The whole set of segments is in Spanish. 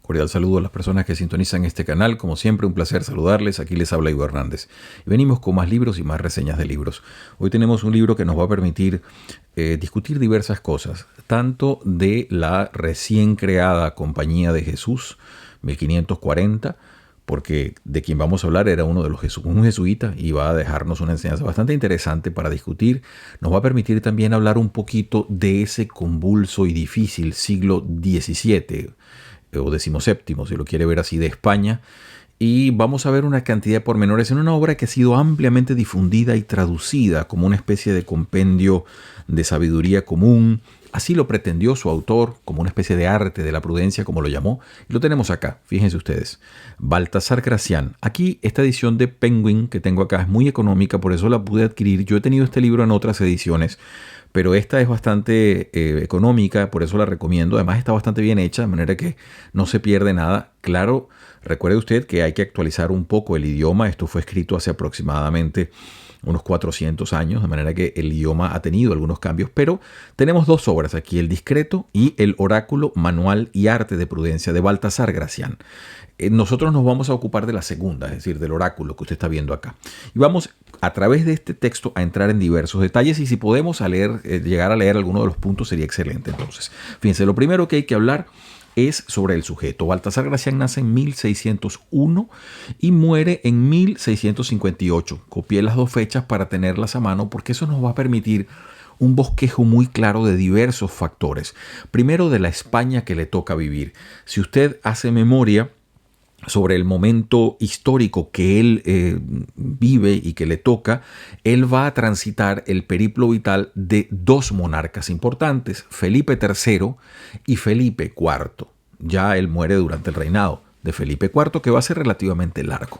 Cordial saludo a las personas que sintonizan este canal. Como siempre, un placer saludarles. Aquí les habla Ivo Hernández. Y venimos con más libros y más reseñas de libros. Hoy tenemos un libro que nos va a permitir discutir diversas cosas, tanto de la recién creada Compañía de Jesús, 1540, porque de quien vamos a hablar era uno de un jesuita, y va a dejarnos una enseñanza bastante interesante para discutir. Nos va a permitir también hablar un poquito de ese convulso y difícil siglo XVII, o XVII, si lo quiere ver así, de España. Y vamos a ver una cantidad de pormenores en una obra que ha sido ampliamente difundida y traducida como una especie de compendio de sabiduría común. Así lo pretendió su autor, como una especie de arte de la prudencia, como lo llamó. Y lo tenemos acá, fíjense ustedes. Baltasar Gracián. Aquí, esta edición de Penguin que tengo acá es muy económica, por eso la pude adquirir. Yo he tenido este libro en otras ediciones, pero esta es bastante económica, por eso la recomiendo. Además está bastante bien hecha, de manera que no se pierde nada. Claro, recuerde usted que hay que actualizar un poco el idioma. Esto fue escrito hace aproximadamente unos 400 años, de manera que el idioma ha tenido algunos cambios, pero tenemos dos obras aquí, El Discreto y El Oráculo, Manual y Arte de Prudencia, de Baltasar Gracián. Nosotros nos vamos a ocupar de la segunda, es decir, del oráculo que usted está viendo acá. Y vamos a través de este texto a entrar en diversos detalles, y si podemos llegar a leer alguno de los puntos sería excelente. Entonces, fíjense, lo primero que hay que hablar es sobre el sujeto. Baltasar Gracián nace en 1601 y muere en 1658. Copié las dos fechas para tenerlas a mano porque eso nos va a permitir un bosquejo muy claro de diversos factores. Primero, de la España que le toca vivir. Si usted hace memoria sobre el momento histórico que él vive y que le toca, él va a transitar el periplo vital de dos monarcas importantes, Felipe III y Felipe IV. Ya él muere durante el reinado de Felipe IV, que va a ser relativamente largo.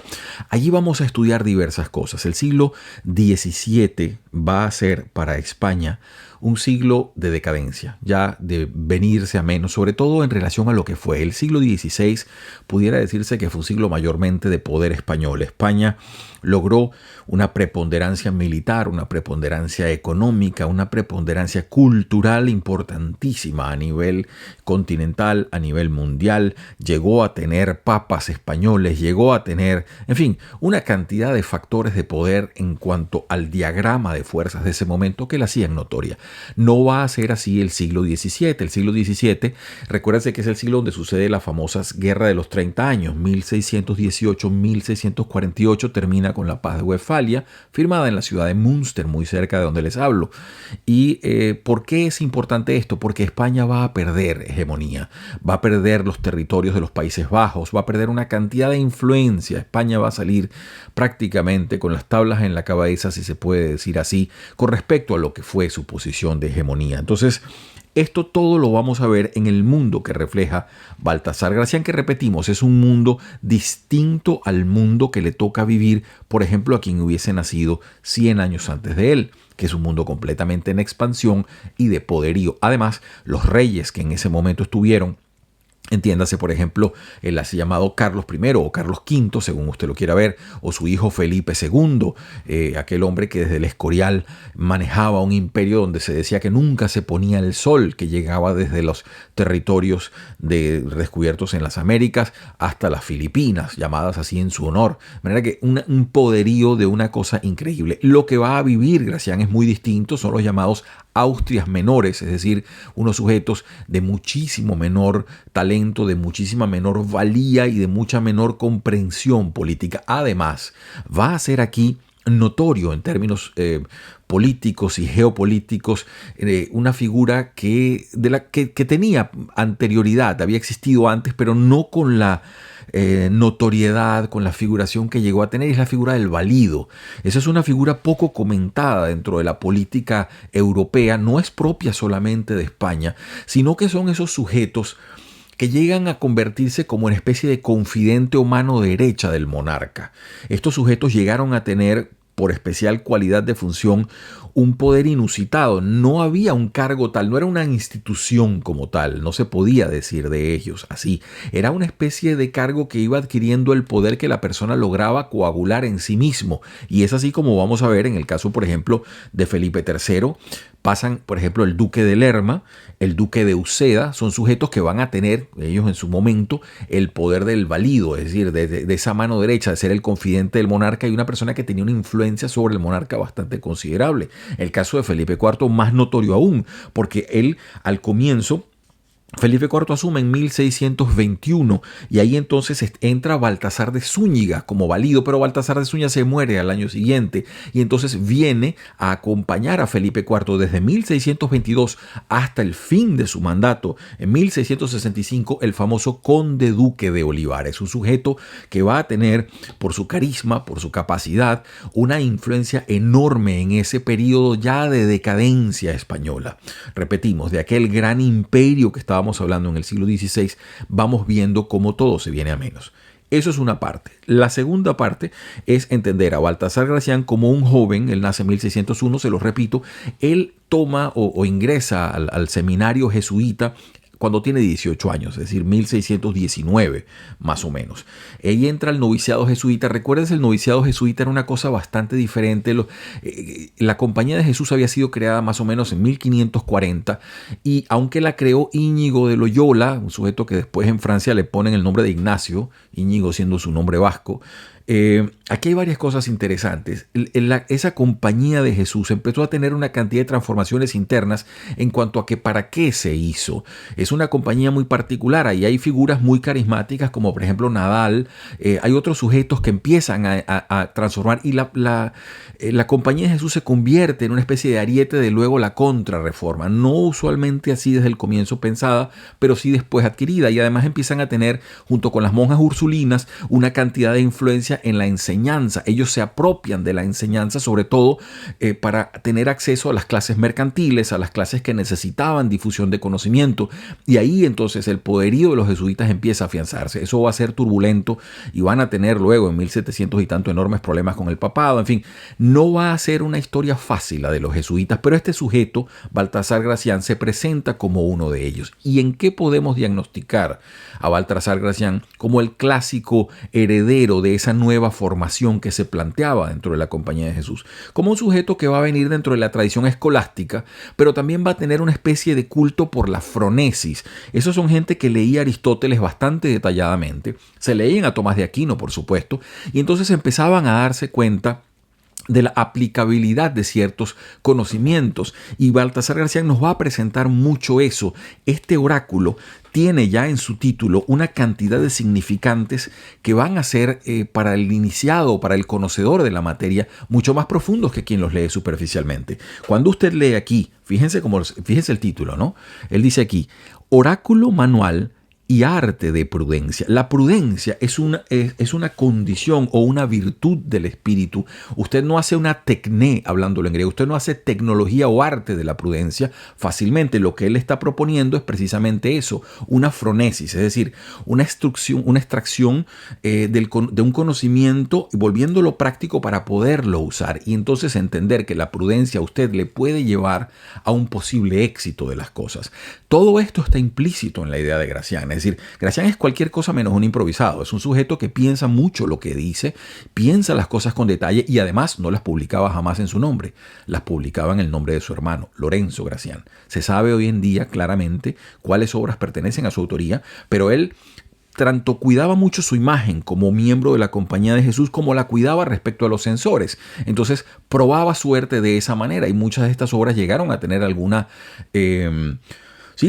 Allí vamos a estudiar diversas cosas. El siglo XVII va a ser para España un siglo de decadencia, ya de venirse a menos, sobre todo en relación a lo que fue. El siglo XVI pudiera decirse que fue un siglo mayormente de poder español. España logró una preponderancia militar, una preponderancia económica, una preponderancia cultural importantísima a nivel continental, a nivel mundial. Llegó a tener papas españoles, llegó a tener, en fin, una cantidad de factores de poder en cuanto al diagrama de fuerzas de ese momento que la hacían notoria. No va a ser así el siglo XVII. El siglo XVII, recuérdense que es el siglo donde sucede la famosa Guerra de los 30 años, 1618-1648, termina con la Paz de Westfalia, firmada en la ciudad de Münster, muy cerca de donde les hablo. ¿Y por qué es importante esto? Porque España va a perder hegemonía, va a perder los territorios de los Países Bajos, va a perder una cantidad de influencia. España va a salir prácticamente con las tablas en la cabeza, si se puede decir así, con respecto a lo que fue su posición de hegemonía. Entonces, esto todo lo vamos a ver en el mundo que refleja Baltasar Gracián, que repetimos, es un mundo distinto al mundo que le toca vivir, por ejemplo, a quien hubiese nacido 100 años antes de él, que es un mundo completamente en expansión y de poderío. Además, los reyes que en ese momento estuvieron, entiéndase, por ejemplo, el así llamado Carlos I o Carlos V, según usted lo quiera ver, o su hijo Felipe II, aquel hombre que desde el Escorial manejaba un imperio donde se decía que nunca se ponía el sol, que llegaba desde los territorios descubiertos en las Américas hasta las Filipinas, llamadas así en su honor. De manera que un poderío de una cosa increíble. Lo que va a vivir Gracián es muy distinto, son los llamados Austrias menores, es decir, unos sujetos de muchísimo menor talento, de muchísima menor valía y de mucha menor comprensión política. Además, va a ser aquí notorio en términos políticos y geopolíticos, una figura que tenía anterioridad, había existido antes, pero no con la notoriedad, con la figuración que llegó a tener. Es la figura del valido. Esa es una figura poco comentada dentro de la política europea, no es propia solamente de España, sino que son esos sujetos que llegan a convertirse como en especie de confidente o mano derecha del monarca. Estos sujetos llegaron a tener por especial cualidad de función, un poder inusitado. No había un cargo tal, no era una institución como tal, no se podía decir de ellos así. Era una especie de cargo que iba adquiriendo el poder que la persona lograba coagular en sí mismo. Y es así como vamos a ver en el caso, por ejemplo, de Felipe III. Pasan, por ejemplo, el duque de Lerma, el duque de Uceda, son sujetos que van a tener, ellos en su momento, el poder del valido, es decir, de esa mano derecha, de ser el confidente del monarca y una persona que tenía una influencia sobre el monarca bastante considerable. El caso de Felipe IV más notorio aún, porque él al comienzo, Felipe IV asume en 1621 y ahí entonces entra Baltasar de Zúñiga como valido, pero Baltasar de Zúñiga se muere al año siguiente y entonces viene a acompañar a Felipe IV desde 1622 hasta el fin de su mandato. En 1665 el famoso conde duque de Olivares, un sujeto que va a tener por su carisma, por su capacidad, una influencia enorme en ese periodo ya de decadencia española. Repetimos, de aquel gran imperio que estábamos hablando en el siglo XVI, vamos viendo cómo todo se viene a menos. Eso es una parte. La segunda parte es entender a Baltasar Gracián como un joven. Él nace en 1601, se lo repito. Él toma o ingresa al seminario jesuita cuando tiene 18 años, es decir, 1619 más o menos. Ella entra al noviciado jesuita. Recuerden, el noviciado jesuita era una cosa bastante diferente. La Compañía de Jesús había sido creada más o menos en 1540 y aunque la creó Íñigo de Loyola, un sujeto que después en Francia le ponen el nombre de Ignacio, Íñigo siendo su nombre vasco, aquí hay varias cosas interesantes. Esa Compañía de Jesús empezó a tener una cantidad de transformaciones internas en cuanto a que para qué se hizo. Es una compañía muy particular. Ahí hay figuras muy carismáticas como por ejemplo Nadal. Hay otros sujetos que empiezan a transformar y la Compañía de Jesús se convierte en una especie de ariete de luego la contrarreforma. No usualmente así desde el comienzo pensada, pero sí después adquirida. Y además empiezan a tener, junto con las monjas ursulinas, una cantidad de influencia en la enseñanza. Ellos se apropian de la enseñanza, sobre todo para tener acceso a las clases mercantiles, a las clases que necesitaban difusión de conocimiento. Y ahí entonces el poderío de los jesuitas empieza a afianzarse. Eso va a ser turbulento y van a tener luego en 1700 y tanto enormes problemas con el papado. En fin, no va a ser una historia fácil la de los jesuitas, pero este sujeto, Baltasar Gracián, se presenta como uno de ellos. ¿Y en qué podemos diagnosticar a Baltasar Gracián como el clásico heredero de esa nueva formación que se planteaba dentro de la Compañía de Jesús? Como un sujeto que va a venir dentro de la tradición escolástica, pero también va a tener una especie de culto por la fronesis. Esos son gente que leía a Aristóteles bastante detalladamente, se leían a Tomás de Aquino, por supuesto, y entonces empezaban a darse cuenta de la aplicabilidad de ciertos conocimientos. Y Baltasar Gracián nos va a presentar mucho eso. Este oráculo tiene ya en su título una cantidad de significantes que van a ser para el iniciado, para el conocedor de la materia, mucho más profundos que quien los lee superficialmente. Cuando usted lee aquí, fíjense el título, ¿no? Él dice aquí, oráculo manual y arte de prudencia. La prudencia es una condición o una virtud del espíritu. Usted no hace una tecné, hablándolo en griego, usted no hace tecnología o arte de la prudencia fácilmente. Lo que él está proponiendo es precisamente eso, una fronesis, es decir, una extracción de un conocimiento y volviéndolo práctico para poderlo usar. Y entonces entender que la prudencia a usted le puede llevar a un posible éxito de las cosas. Todo esto está implícito en la idea de Gracián. Es decir, Gracián es cualquier cosa menos un improvisado. Es un sujeto que piensa mucho lo que dice, piensa las cosas con detalle y además no las publicaba jamás en su nombre. Las publicaba en el nombre de su hermano, Lorenzo Gracián. Se sabe hoy en día claramente cuáles obras pertenecen a su autoría, pero él tanto cuidaba mucho su imagen como miembro de la Compañía de Jesús como la cuidaba respecto a los censores. Entonces probaba suerte de esa manera y muchas de estas obras llegaron a tener alguna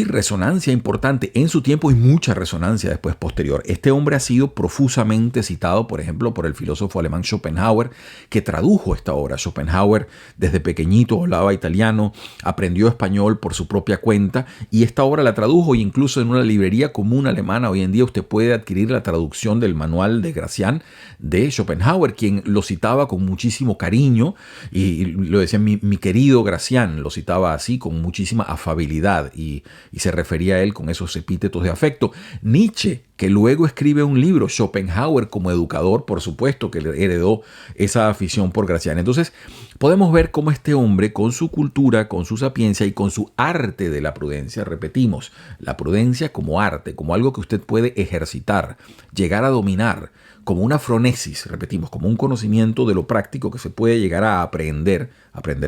resonancia importante en su tiempo y mucha resonancia después posterior. Este hombre ha sido profusamente citado, por ejemplo, por el filósofo alemán Schopenhauer, que tradujo esta obra. Schopenhauer desde pequeñito hablaba italiano, aprendió español por su propia cuenta y esta obra la tradujo, e incluso en una librería común alemana hoy en día usted puede adquirir la traducción del manual de Gracián de Schopenhauer, quien lo citaba con muchísimo cariño y lo decía mi querido Gracián, lo citaba así con muchísima afabilidad y se refería a él con esos epítetos de afecto. Nietzsche que luego escribe un libro. Schopenhauer, como educador, por supuesto, que le heredó esa afición por Gracián. Entonces, podemos ver cómo este hombre, con su cultura, con su sapiencia y con su arte de la prudencia, repetimos, la prudencia como arte, como algo que usted puede ejercitar, llegar a dominar, como una fronesis, repetimos, como un conocimiento de lo práctico que se puede llegar a aprender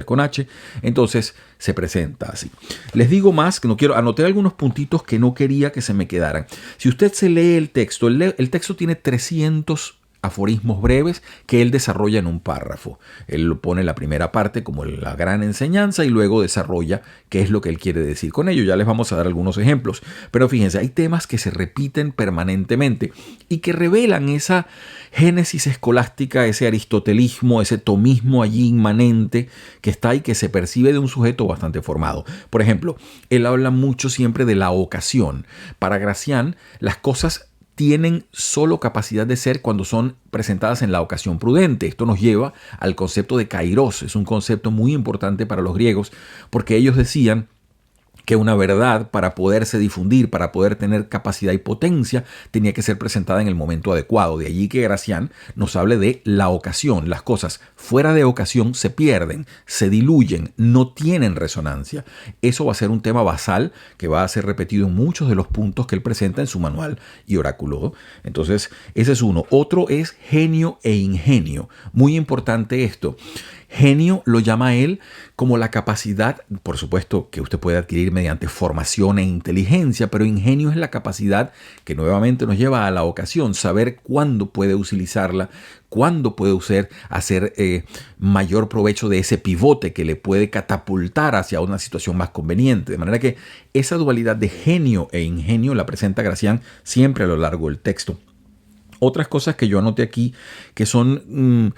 con H, entonces se presenta así. Les digo más, que no quiero, anoté algunos puntitos que no quería que se me quedaran. Si usted se lee el texto, el texto tiene 300 aforismos breves que él desarrolla en un párrafo. Él lo pone en la primera parte como la gran enseñanza y luego desarrolla qué es lo que él quiere decir con ello. Ya les vamos a dar algunos ejemplos. Pero fíjense, hay temas que se repiten permanentemente y que revelan esa génesis escolástica, ese aristotelismo, ese tomismo allí inmanente que está y que se percibe de un sujeto bastante formado. Por ejemplo, él habla mucho siempre de la ocasión. Para Gracián, las cosas tienen solo capacidad de ser cuando son presentadas en la ocasión prudente. Esto nos lleva al concepto de kairos. Es un concepto muy importante para los griegos porque ellos decían que una verdad, para poderse difundir, para poder tener capacidad y potencia, tenía que ser presentada en el momento adecuado. De allí que Gracián nos hable de la ocasión. Las cosas fuera de ocasión se pierden, se diluyen, no tienen resonancia. Eso va a ser un tema basal que va a ser repetido en muchos de los puntos que él presenta en su manual y oráculo. Entonces, ese es uno. Otro es genio e ingenio. Muy importante esto. Genio lo llama él como la capacidad, por supuesto, que usted puede adquirir mediante formación e inteligencia, pero ingenio es la capacidad que nuevamente nos lleva a la ocasión, saber cuándo puede utilizarla, cuándo puede hacer mayor provecho de ese pivote que le puede catapultar hacia una situación más conveniente. De manera que esa dualidad de genio e ingenio la presenta Gracián siempre a lo largo del texto. Otras cosas que yo anoté aquí que son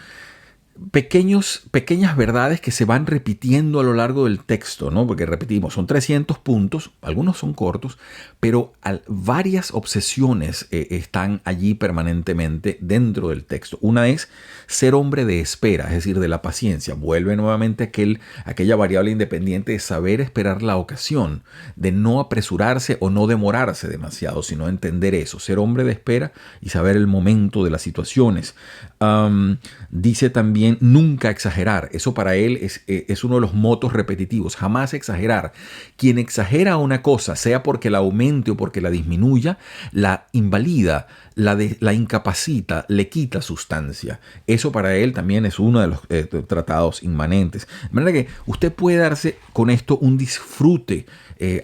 pequeñas verdades que se van repitiendo a lo largo del texto, ¿no? Porque repetimos, son 300 puntos, algunos son cortos, pero varias obsesiones están allí permanentemente dentro del texto. Una es ser hombre de espera, es decir, de la paciencia. Vuelve nuevamente aquella variable independiente de saber esperar la ocasión, de no apresurarse o no demorarse demasiado, sino entender eso, ser hombre de espera y saber el momento de las situaciones. Dice también nunca exagerar. Eso para él es uno de los motos repetitivos. Jamás exagerar. Quien exagera una cosa, sea porque la aumente o porque la disminuya, la invalida, la incapacita, le quita sustancia. Eso para él también es uno de los tratados inmanentes. De manera que usted puede darse con esto un disfrute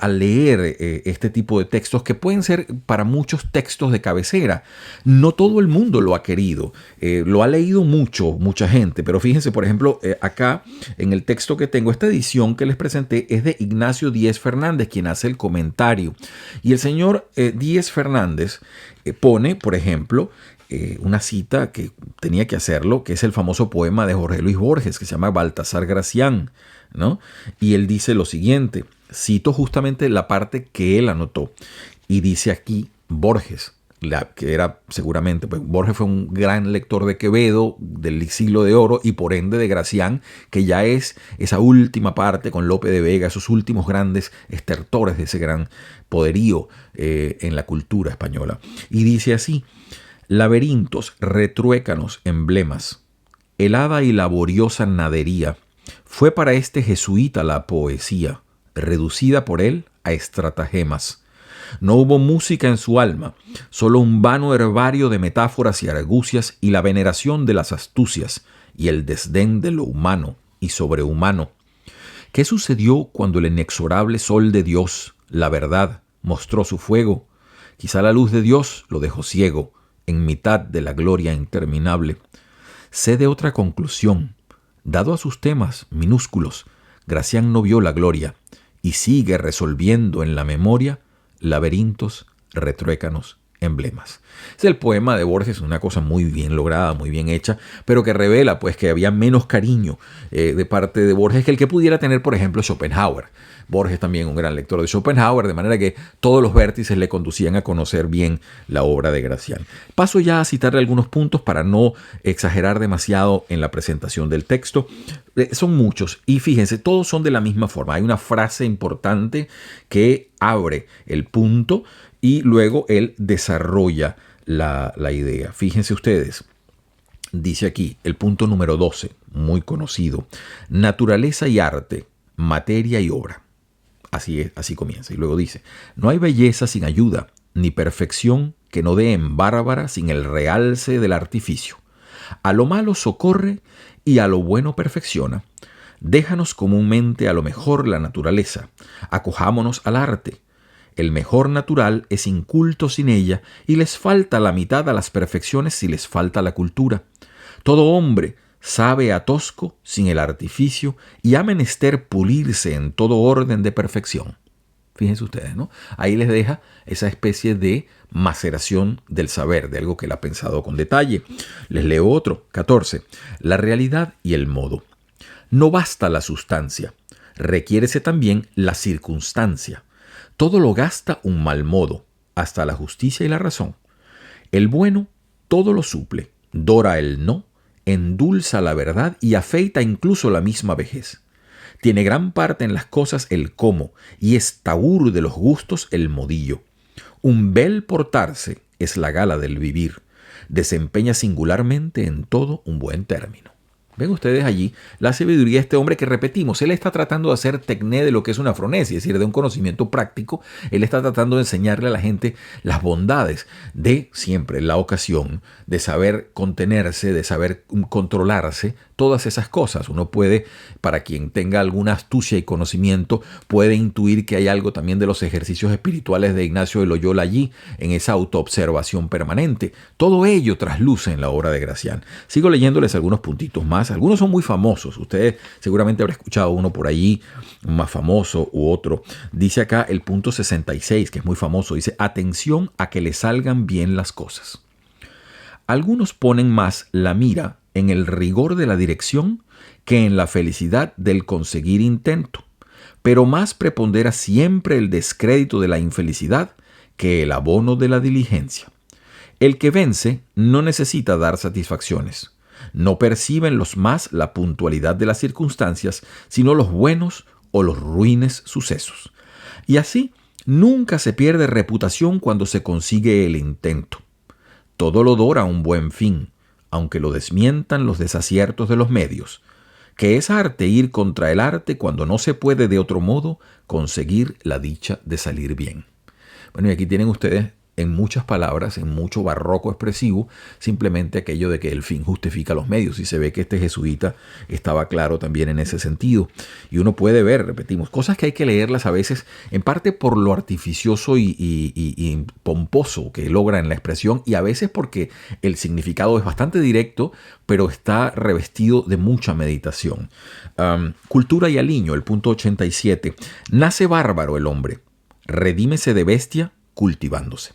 al leer este tipo de textos que pueden ser para muchos textos de cabecera. No todo el mundo lo ha querido. Lo ha leído mucha gente, pero fíjense, por ejemplo, acá en el texto que tengo, esta edición que les presenté es de Ignacio Díez Fernández, quien hace el comentario. Y el señor Díez Fernández pone, por ejemplo, una cita que tenía que hacerlo, que es el famoso poema de Jorge Luis Borges, que se llama Baltasar Gracián, ¿no? Y él dice lo siguiente, cito justamente la parte que él anotó, y dice aquí Borges, que era seguramente, pues Borges fue un gran lector de Quevedo, del siglo de oro, y por ende de Gracián, que ya es esa última parte con Lope de Vega, esos últimos grandes estertores de ese gran poderío en la cultura española. Y dice así, laberintos, retruécanos, emblemas, helada y laboriosa nadería, fue para este jesuita la poesía, reducida por él a estratagemas. No hubo música en su alma, solo un vano herbario de metáforas y argucias y la veneración de las astucias y el desdén de lo humano y sobrehumano. ¿Qué sucedió cuando el inexorable sol de Dios, la verdad, mostró su fuego? Quizá la luz de Dios lo dejó ciego en mitad de la gloria interminable. Sé de otra conclusión. Dado a sus temas minúsculos, Gracián no vio la gloria y sigue resolviendo en la memoria laberintos, retruécanos, emblemas. Es el poema de Borges, una cosa muy bien lograda, muy bien hecha, pero que revela pues que había menos cariño de parte de Borges que el que pudiera tener, por ejemplo, Schopenhauer. Borges también un gran lector de Schopenhauer, de manera que todos los vértices le conducían a conocer bien la obra de Gracián. Paso ya a citarle algunos puntos para no exagerar demasiado en la presentación del texto. Son muchos y fíjense, todos son de la misma forma. Hay una frase importante que abre el punto y luego él desarrolla la idea. Fíjense ustedes, dice aquí el punto número 12, muy conocido: naturaleza y arte, materia y obra. Así es, así comienza. Y luego dice: no hay belleza sin ayuda, ni perfección que no dé en bárbara sin el realce del artificio. A lo malo socorre y a lo bueno perfecciona. Déjanos comúnmente a lo mejor la naturaleza, acojámonos al arte. El mejor natural es inculto sin ella, y les falta la mitad a las perfecciones si les falta la cultura. Todo hombre sabe a tosco sin el artificio, y ha menester pulirse en todo orden de perfección. Fíjense ustedes, ¿no? Ahí les deja esa especie de maceración del saber, de algo que él ha pensado con detalle. Les leo otro, 14. La realidad y el modo. No basta la sustancia, requiérese también la circunstancia. Todo lo gasta un mal modo, hasta la justicia y la razón. El bueno todo lo suple, dora el no, endulza la verdad y afeita incluso la misma vejez. Tiene gran parte en las cosas el cómo, y es tahúr de los gustos el modillo. Un bel portarse es la gala del vivir. Desempeña singularmente en todo un buen término. Ven ustedes allí la sabiduría de este hombre que, repetimos, él está tratando de hacer tecné de lo que es una fronesia, es decir, de un conocimiento práctico. Él está tratando de enseñarle a la gente las bondades de siempre la ocasión, de saber contenerse, de saber controlarse, todas esas cosas. Uno puede, para quien tenga alguna astucia y conocimiento, puede intuir que hay algo también de los ejercicios espirituales de Ignacio de Loyola allí, en esa autoobservación permanente. Todo ello trasluce en la obra de Gracián. Sigo leyéndoles algunos puntitos más. Algunos son muy famosos. Ustedes seguramente habrán escuchado uno por allí, más famoso u otro. Dice acá el punto 66, que es muy famoso. Dice: atención a que le salgan bien las cosas. Algunos ponen más la mira en el rigor de la dirección que en la felicidad del conseguir intento, pero más prepondera siempre el descrédito de la infelicidad que el abono de la diligencia. El que vence no necesita dar satisfacciones. No perciben los más la puntualidad de las circunstancias, sino los buenos o los ruines sucesos. Y así nunca se pierde reputación cuando se consigue el intento. Todo lo dora un buen fin, aunque lo desmientan los desaciertos de los medios, que es arte ir contra el arte cuando no se puede de otro modo conseguir la dicha de salir bien. Bueno, y aquí tienen ustedes en muchas palabras, en mucho barroco expresivo, simplemente aquello de que el fin justifica los medios. Y se ve que este jesuita estaba claro también en ese sentido. Y uno puede ver, repetimos, cosas que hay que leerlas a veces, en parte por lo artificioso y pomposo que logra en la expresión, y a veces porque el significado es bastante directo, pero está revestido de mucha meditación. Cultura y aliño, el punto 87. Nace bárbaro el hombre, redímese de bestia cultivándose.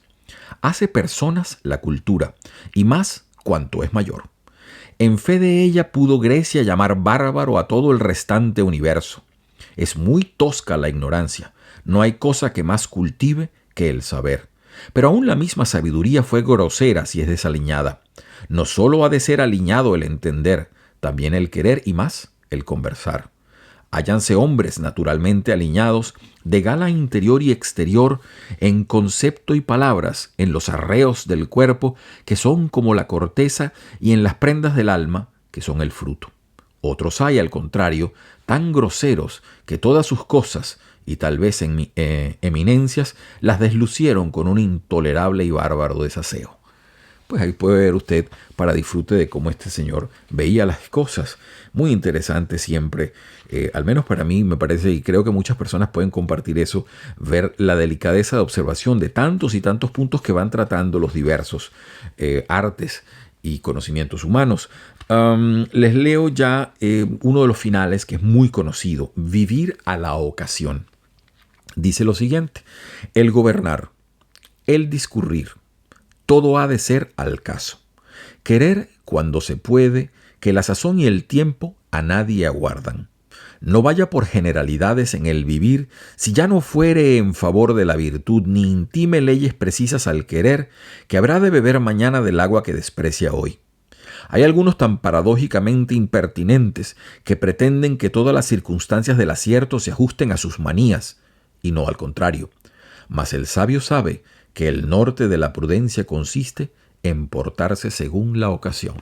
Hace personas la cultura, y más cuanto es mayor. En fe de ella pudo Grecia llamar bárbaro a todo el restante universo. Es muy tosca la ignorancia, no hay cosa que más cultive que el saber. Pero aún la misma sabiduría fue grosera si es desaliñada. No solo ha de ser aliñado el entender, también el querer y más el conversar. Hállanse hombres naturalmente aliñados, de gala interior y exterior, en concepto y palabras, en los arreos del cuerpo, que son como la corteza, y en las prendas del alma, que son el fruto. Otros hay, al contrario, tan groseros que todas sus cosas, y tal vez eminencias, las deslucieron con un intolerable y bárbaro desaseo. Pues ahí puede ver usted, para disfrute de cómo este señor veía las cosas. Muy interesante siempre, al menos para mí me parece, y creo que muchas personas pueden compartir eso, ver la delicadeza de observación de tantos y tantos puntos que van tratando los diversos artes y conocimientos humanos. Les leo ya uno de los finales que es muy conocido: vivir a la ocasión. Dice lo siguiente: el gobernar, el discurrir, todo ha de ser al caso. Querer cuando se puede, que la sazón y el tiempo a nadie aguardan. No vaya por generalidades en el vivir, si ya no fuere en favor de la virtud, ni intime leyes precisas al querer, que habrá de beber mañana del agua que desprecia hoy. Hay algunos tan paradójicamente impertinentes que pretenden que todas las circunstancias del acierto se ajusten a sus manías, y no al contrario. Mas el sabio sabe que el norte de la prudencia consiste en portarse según la ocasión.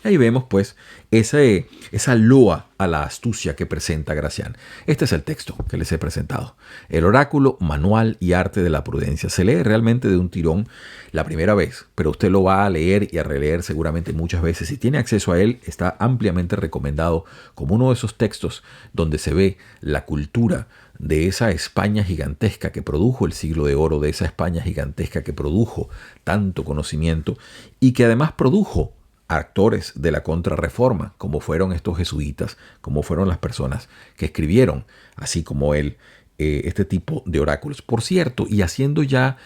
Ahí vemos pues esa loa a la astucia que presenta Gracián. Este es el texto que les he presentado. El oráculo, manual y arte de la prudencia. Se lee realmente de un tirón la primera vez, pero usted lo va a leer y a releer seguramente muchas veces. Si tiene acceso a él, está ampliamente recomendado como uno de esos textos donde se ve la cultura de esa España gigantesca que produjo el siglo de oro, de esa España gigantesca que produjo tanto conocimiento y que además produjo actores de la contrarreforma, como fueron estos jesuitas, como fueron las personas que escribieron, así como él, este tipo de oráculos. Por cierto, y haciendo ya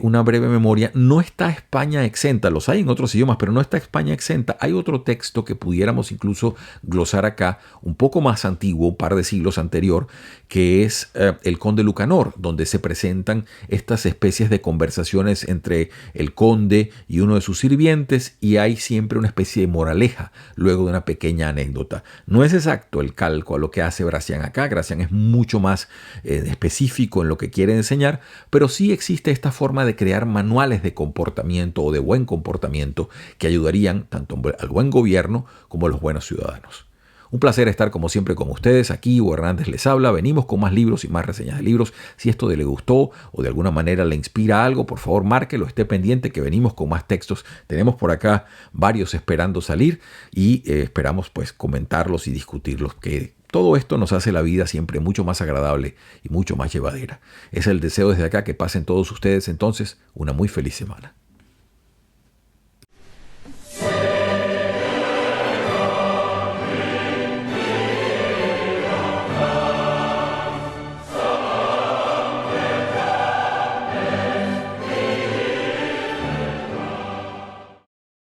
una breve memoria, no está España exenta, los hay en otros idiomas, pero no está España exenta. Hay otro texto que pudiéramos incluso glosar acá, un poco más antiguo, un par de siglos anterior, que es el conde Lucanor, donde se presentan estas especies de conversaciones entre el conde y uno de sus sirvientes, y hay siempre una especie de moraleja luego de una pequeña anécdota. No es exacto el calco a lo que hace Gracián acá. Gracián es mucho más específico en lo que quiere enseñar, pero sí existe esta forma de crear manuales de comportamiento o de buen comportamiento que ayudarían tanto al buen gobierno como a los buenos ciudadanos. Un placer estar como siempre con ustedes. Aquí Hugo Hernández les habla. Venimos con más libros y más reseñas de libros. Si esto le gustó o de alguna manera le inspira algo, por favor márquelo, esté pendiente que venimos con más textos. Tenemos por acá varios esperando salir y esperamos pues comentarlos y discutirlos, que todo esto nos hace la vida siempre mucho más agradable y mucho más llevadera. Es el deseo desde acá que pasen todos ustedes entonces una muy feliz semana.